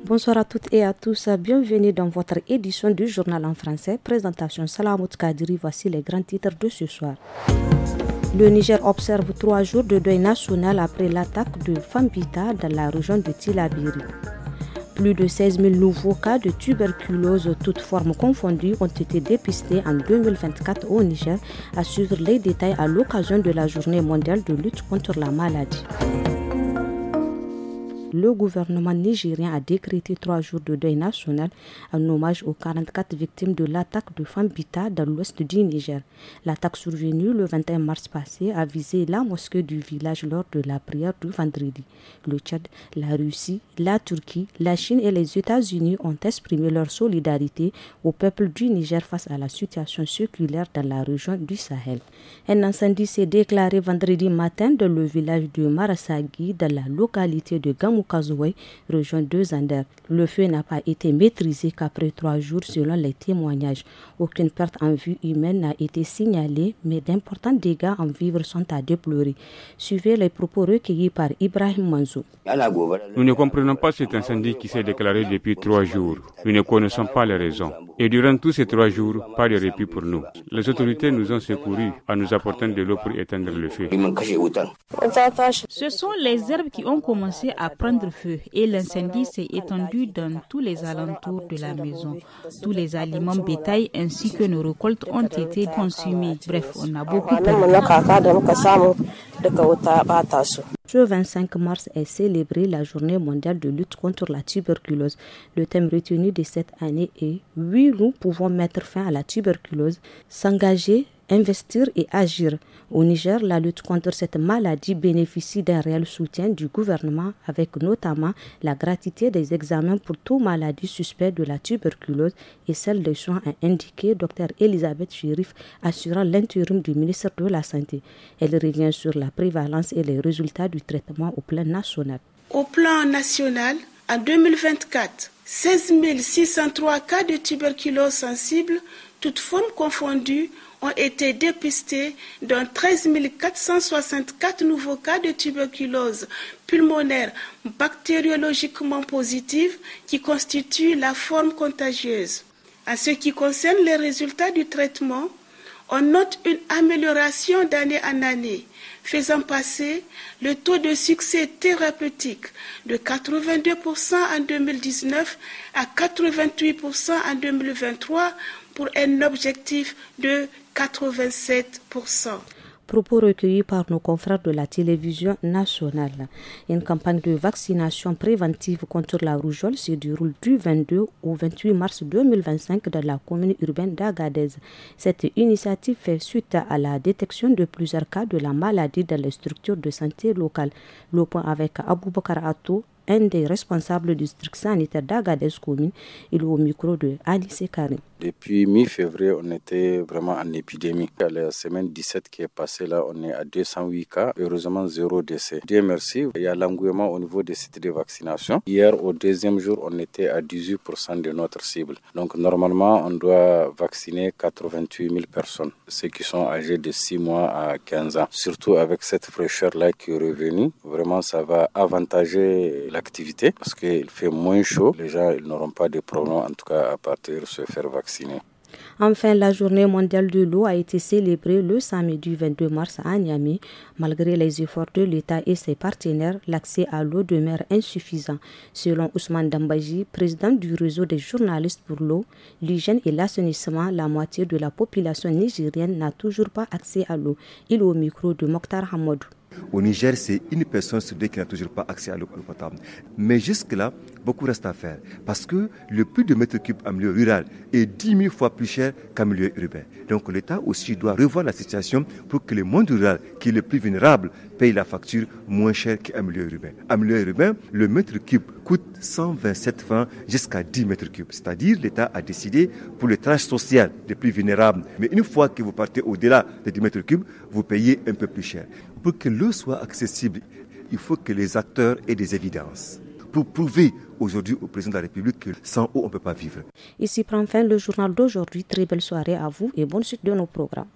Bonsoir à toutes et à tous, bienvenue dans votre édition du journal en français. Présentation Salamout Kadiri, voici les grands titres de ce soir. Le Niger observe 3 jours de deuil national après l'attaque de Fambita dans la région de Tillabéri. Plus de 16 000 nouveaux cas de tuberculose, toutes formes confondues, ont été dépistés en 2024 au Niger, à suivre les détails à l'occasion de la journée mondiale de lutte contre la maladie. Le gouvernement nigérien a décrété 3 jours de deuil national en hommage aux 44 victimes de l'attaque de Fambita dans l'ouest du Niger. L'attaque survenue le 21 mars passé a visé la mosquée du village lors de la prière du vendredi. Le Tchad, la Russie, la Turquie, la Chine et les États-Unis ont exprimé leur solidarité au peuple du Niger face à la situation séculaire dans la région du Sahel. Un incendie s'est déclaré vendredi matin dans le village de Marasagi, dans la localité de Gamou-Kazoué, région de Zander. Le feu n'a pas été maîtrisé qu'après 3 jours selon les témoignages. Aucune perte en vie humaine n'a été signalée, mais d'importants dégâts en vivres sont à déplorer. Suivez les propos recueillis par Ibrahim Manzou. Nous ne comprenons pas cet incendie qui s'est déclaré depuis 3 jours. Nous ne connaissons pas les raisons. Et durant tous ces 3 jours, pas de répit pour nous. Les autorités nous ont secourus en nous apportant de l'eau pour éteindre le feu. Ce sont les herbes qui ont commencé à prendre feu et l'incendie s'est étendu dans tous les alentours de la maison. Tous les aliments bétail ainsi que nos récoltes ont été consumés. Bref, on a beaucoup perdu. Le 25 mars est célébrée la journée mondiale de lutte contre la tuberculose. Le thème retenu de cette année est « Oui, nous pouvons mettre fin à la tuberculose, s'engager, investir et agir ». Au Niger, la lutte contre cette maladie bénéficie d'un réel soutien du gouvernement avec notamment la gratuité des examens pour toute maladie suspecte de la tuberculose et celle des soins, a indiqué Dr Elisabeth Chérif, assurant l'intérim du ministère de la Santé. Elle revient sur la prévalence et les résultats du traitement au plan national. Au plan national, en 2024, 16 603 cas de tuberculose sensible, toutes formes confondues, ont été dépistés, dont 13 464 nouveaux cas de tuberculose pulmonaire bactériologiquement positive qui constituent la forme contagieuse. En ce qui concerne les résultats du traitement, on note une amélioration d'année en année, faisant passer le taux de succès thérapeutique de 82% en 2019 à 88% en 2023 pour un objectif de 87%. Propos recueillis par nos confrères de la télévision nationale. Une campagne de vaccination préventive contre la rougeole se déroule du 22 au 28 mars 2025 dans la commune urbaine d'Agadez. Cette initiative fait suite à la détection de plusieurs cas de la maladie dans les structures de santé locales. Le point avec Aboubakar Atou, un des responsables du district sanitaire d'Agadez commune, il est au micro de Anissé Karim. Depuis mi-février, on était vraiment en épidémie. À la semaine 17 qui est passée, là, on est à 208 cas. Heureusement, 0 décès. Dieu merci, il y a l'engouement au niveau des sites de vaccination. Hier, au deuxième jour, on était à 18% de notre cible. Donc, normalement, on doit vacciner 88 000 personnes, ceux qui sont âgés de 6 mois à 15 ans. Surtout avec cette fraîcheur-là qui est revenue, vraiment, ça va avantager l'activité parce qu'il fait moins chaud. Les gens ils n'auront pas de problème, en tout cas, à partir de se faire vacciner. Enfin, la journée mondiale de l'eau a été célébrée le samedi 22 mars à Niamey. Malgré les efforts de l'État et ses partenaires, l'accès à l'eau demeure insuffisant. Selon Ousmane Dambaji, président du réseau des journalistes pour l'eau, l'hygiène et l'assainissement, la moitié de la population nigérienne n'a toujours pas accès à l'eau. Il est au micro de Mokhtar Hamadou. Au Niger, c'est une personne sur deux qui n'a toujours pas accès à l'eau potable. Mais jusque-là, beaucoup reste à faire. Parce que le prix de mètre cube en milieu rural est 10 000 fois plus cher qu'en milieu urbain. Donc l'État aussi doit revoir la situation pour que le monde rural, qui est le plus vulnérable, paye la facture moins cher qu'en milieu urbain. En milieu urbain, le mètre cube coûte 127 francs jusqu'à 10 mètres cubes. C'est-à-dire l'État a décidé pour le tranche social des plus vulnérables. Mais une fois que vous partez au-delà des 10 mètres cubes, vous payez un peu plus cher. Pour que l'eau soit accessible, il faut que les acteurs aient des évidences. Pour prouver aujourd'hui au président de la République que sans eau, on ne peut pas vivre. Ici prend fin le journal d'aujourd'hui. Très belle soirée à vous et bonne suite de nos programmes.